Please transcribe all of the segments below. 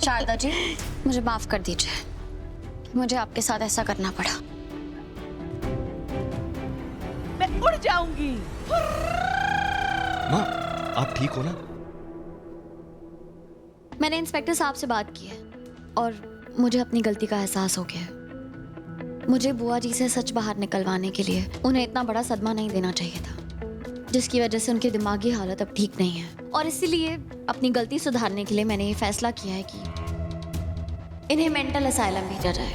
शारदा जी, मुझे माफ कर दीजिए, मुझे आपके साथ ऐसा करना पड़ा। मैं उड़ जाऊंगी। माँ, आप ठीक हो ना? मैंने इंस्पेक्टर साहब से बात की है और मुझे अपनी गलती का एहसास हो गया है। मुझे बुआ जी से सच बाहर निकलवाने के लिए उन्हें इतना बड़ा सदमा नहीं देना चाहिए था, जिसकी वजह से उनकी दिमागी हालत अब ठीक नहीं है। और इसीलिए अपनी गलती सुधारने के लिए मैंने ये फैसला किया है कि इन्हें मेंटल असाइलम भेजा जाए।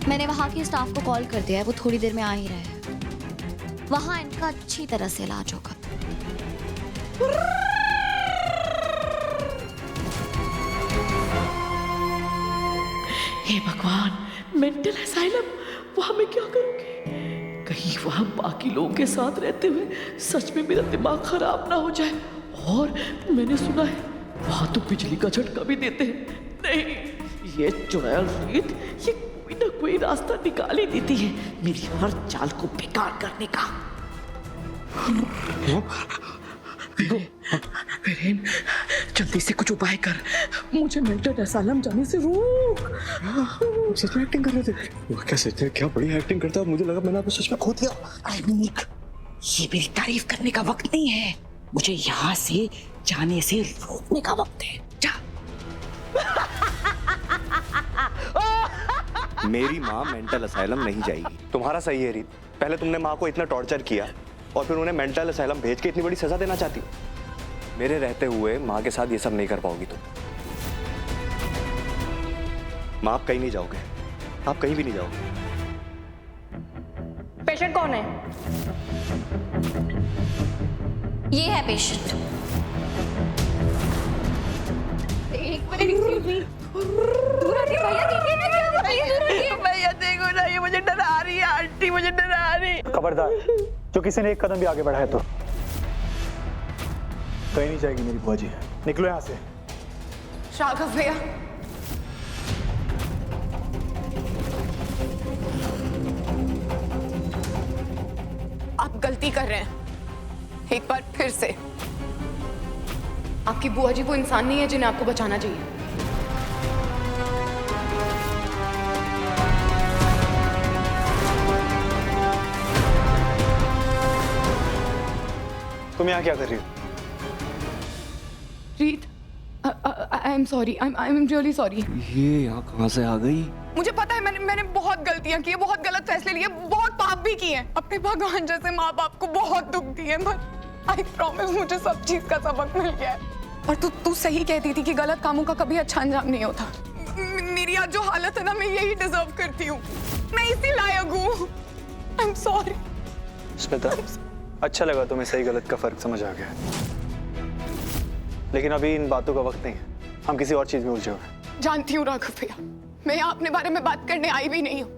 मैंने वहाँ के स्टाफ को कॉल कर दिया है, वो थोड़ी देर में आ ही रहे हैं। वहाँ इनका अच्छी तरह से इलाज होगा। हे भगवान, मेंटल असाइलम, वहां मैं क्या करूंगी? कहीं वहां बाकी लोगों के साथ रहते हुए सच में मेरा दिमाग खराब ना हो जाए। और मैंने सुना है वहां तो बिजली का झटका भी देते हैं। नहीं, ये चुड़ैल रीत, ये कोई ना कोई रास्ता निकाल ही देती है मेरी हर चाल को बेकार करने का। वीरेन, जल्दी से कुछ उपाय कर, मुझे मेंटल असाइलम जाने से रोक। सच में एक्टिंग कर रहे थे? क्या सच में? क्या बड़ी एक्टिंग करता है। मुझे लगा मैंने आपको सच में खो दिया। अरे मूर्ख, ये मेरी तारीफ करने का वक्त नहीं है, मुझे यहाँ से जाने से रोकने का वक्त है। जा। मेरी माँ मेंटल असाइलम नहीं जाएगी। तुम्हारा सही है रीत, पहले तुमने माँ को इतना टॉर्चर किया और फिर उन्हें मेंटल असाइलम भेज के इतनी बड़ी सजा देना चाहती हो। मेरे रहते हुए माँ के साथ ये सब नहीं कर पाओगी तुम। माँ, आप कहीं नहीं जाओगे, आप कहीं भी नहीं जाओगे। पेशेंट कौन है? ये है पेशेंट। एक मिनट, एक्सक्यूज मी। दूर हटिए भैया, देखिए ना क्या कर रही है। भैया देखो ना, ये मुझे डरा रही है, आंटी मुझे डरा रही है। खबरदार, जो किसी ने एक कदम भी आगे बढ़ाया तो कहीं नहीं जाएगी मेरी बुआ जी। निकलो यहाँ से। राघव भैया, आप गलती कर रहे हैं। एक बार फिर से, आपकी बुआ जी वो इंसान नहीं है जिन्हें आपको बचाना चाहिए। तुम यहाँ क्या कर रही हो? रीत, I am sorry, I am really sorry. ये यहाँ कहाँ से आ गई? मुझे पता है मैंने बहुत गलतियां की है, बहुत गलत फैसले लिए, बहुत पाप भी किए हैं। अपने भगवान जैसे माँ बाप को बहुत दुख दिए, पर आई प्रॉमिस मुझे सब चीज का सबक मिल गया है। और तू सही कहती थी कि गलत कामों का कभी अच्छा अंजाम नहीं होता। मेरी आज जो हालत है ना, मैं यही डिजर्व करती हूँ, मैं इसी लायक हूँ। I am sorry. श्वेता, अच्छा लगा तुम्हें सही गलत का फर्क समझ आ गया, लेकिन अभी इन बातों का वक्त नहीं है। हम किसी और चीज में उलझे हुए हैं। जानती हूँ राघव भैया, मैं यहाँ अपने बारे में बात करने आई भी नहीं हूँ,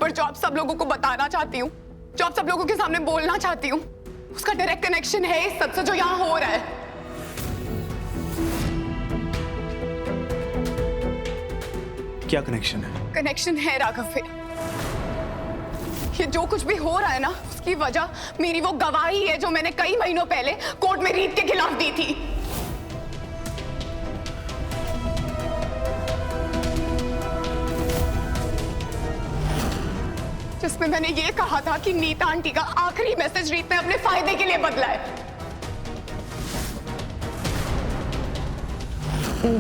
पर जो आप सब लोगों को बताना चाहती हूँ, जो आप सब लोगों के सामने बोलना चाहती हूँ, उसका डायरेक्ट कनेक्शन है इस सबसे जो यहाँ हो रहा है। क्या कनेक्शन है? कनेक्शन है राघव भैया, ये जो कुछ भी हो रहा है ना, उसकी वजह मेरी वो गवाही है जो मैंने कई महीनों पहले कोर्ट में रीत के खिलाफ दी थी। जिसमें मैंने ये कहा था कि नीता आंटी का आखिरी मैसेज रीत ने अपने फायदे के लिए बदला है।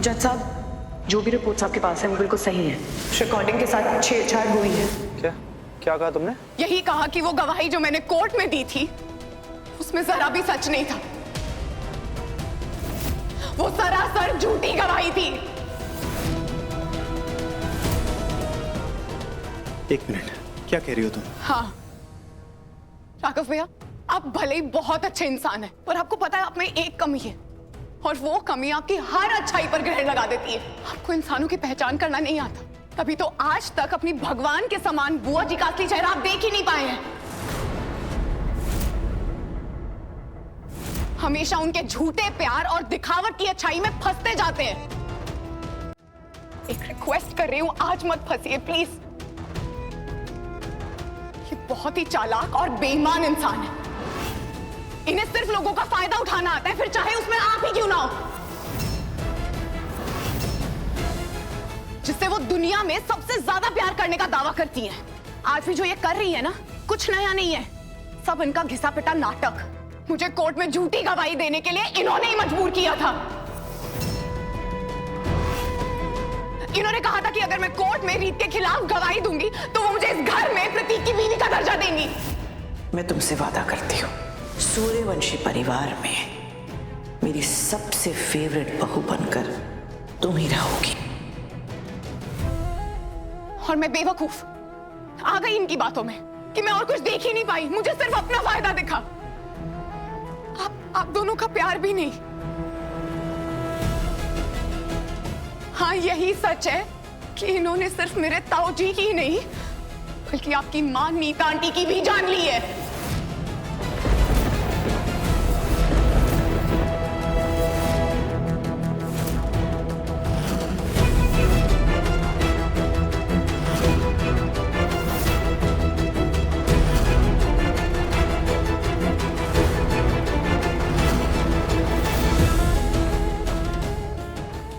जज साहब, जो भी रिपोर्ट्स आपके पास है वो बिल्कुल सही है। रिकॉर्डिंग के साथ छेड़छाड़ हुई है। क्या क्या कहा तुमने? यही कहा कि वो गवाही जो मैंने कोर्ट में दी थी उसमें जरा भी सच नहीं था, वो सरासर झूठी गवाही थी। एक मिनट, क्या कह रही हो तुम? हाँ राघव भैया, आप भले ही बहुत अच्छे इंसान हैं, पर आपको पता है आप में एक कमी है, और वो कमी आपकी हर अच्छाई पर ग्रहण लगा देती है। आपको इंसानों की पहचान करना नहीं आता, तभी तो आज तक अपनी भगवान के समान बुआ जी का असली चेहरा आप देख ही नहीं पाए हैं। हमेशा उनके झूठे प्यार और दिखावट की अच्छाई में फंसते जाते हैं। एक रिक्वेस्ट कर रही हूं, आज मत फंसिए प्लीज। ये बहुत ही चालाक और बेईमान इंसान है। इन्हें सिर्फ लोगों का फायदा उठाना आता है, फिर चाहे उसमें आप ही क्यों ना हो। जिससे वो दुनिया में सबसे ज्यादा प्यार करने का दावा करती हैं। आज भी जो ये कर रही है ना, कुछ नया नहीं है, सब इनका घिसा पिटा नाटक। मुझे कोर्ट में झूठी गवाही देने के लिए इन्होंने ही मजबूर किया था। इन्होंने कहा था कि अगर मैं कोर्ट में रीत के खिलाफ गवाही दूंगी तो वो मुझे इस घर में प्रतीक की बीवी का दर्जा देंगी। मैं तुमसे वादा करती हूँ, सूर्यवंशी परिवार में मेरी सबसे फेवरेट बहू बनकर तुम ही रहोगी। और मैं बेवकूफ आ गई इनकी बातों में कि मैं और कुछ देख ही नहीं पाई, मुझे सिर्फ अपना फायदा दिखा। आप दोनों का प्यार भी नहीं। हाँ, यही सच है कि इन्होंने सिर्फ मेरे ताऊजी की ही नहीं बल्कि आपकी मां नीता आंटी की भी जान ली है।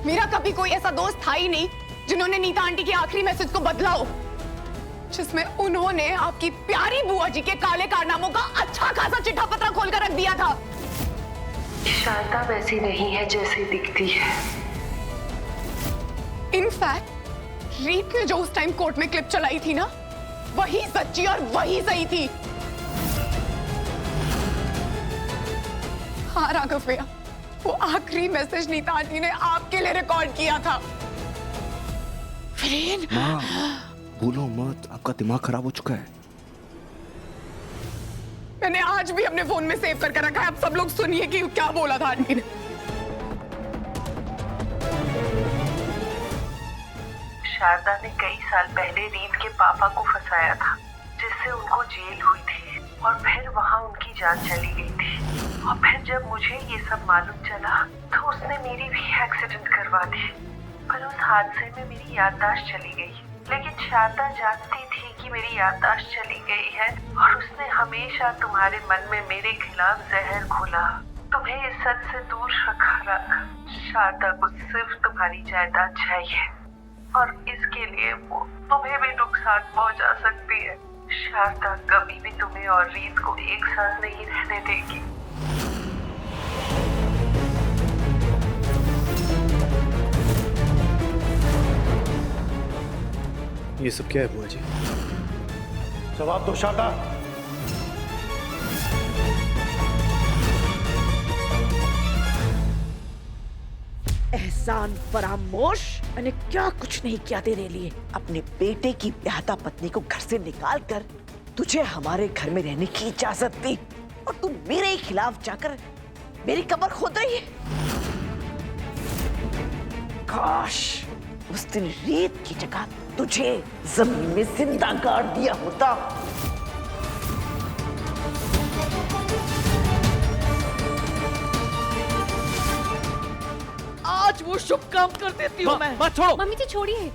मेरा कभी कोई ऐसा दोस्त था ही नहीं जिन्होंने नीता आंटी के आखिरी मैसेज को बदला हो, जिसमें उन्होंने आपकी प्यारी बुआ जी के काले कारनामों का अच्छा खासा चिट्ठा पत्र खोलकर रख दिया था। शारदा वैसी नहीं है जैसी दिखती है। इनफैक्ट रीत ने जो उस टाइम कोर्ट में क्लिप चलाई थी ना, वही सच्ची और वही सही थी। हाँ राघव भैया, वो आखिरी मैसेज नीता आंटी ने आपके लिए रिकॉर्ड किया था। वीरेन, माँ, बोलो मत, आपका दिमाग खराब हो चुका है। मैंने आज भी अपने फोन में सेव करके रखा है। आप सब लोग सुनिए कि क्या बोला था आंटी ने। शारदा ने कई साल पहले रीत के पापा को फंसाया था, जिससे उनको जेल हुई थी और फिर वहाँ उनकी जान चली गई थी। और फिर जब मुझे ये सब मालूम चला तो उसने मेरी भी एक्सीडेंट करवा दी। पर उस हादसे में मेरी याददाश्त चली गई, लेकिन शारदा जानती थी कि मेरी याददाश्त चली गई है और उसने हमेशा तुम्हारे मन में मेरे खिलाफ जहर घोला, तुम्हें इस सच से दूर रखा। शारदा को सिर्फ तुम्हारी जायदाद चाहिए और इसके लिए वो तुम्हें भी नुकसान पहुंचा सकती है। शारदा कभी भी तुम्हें और रीत को एक साथ नहीं रहने देगी। ये सब क्या है बुआ जी? जवाब दो शारदा। एहसान फरामोश, मैंने क्या कुछ नहीं किया तेरे लिए। अपने बेटे की ब्याहता पत्नी को घर से निकाल कर तुझे हमारे घर में रहने की इजाजत दी और तू मेरे ही खिलाफ जाकर मेरी कब्र खोद रही है। काश उस दिन रीत की जगह तुझे जमीन में जिंदा गाड़ दिया होता। आज वो शुभ काम कर देती हूँ मैं। मत छोड़ो। मम्मी जी छोड़िए।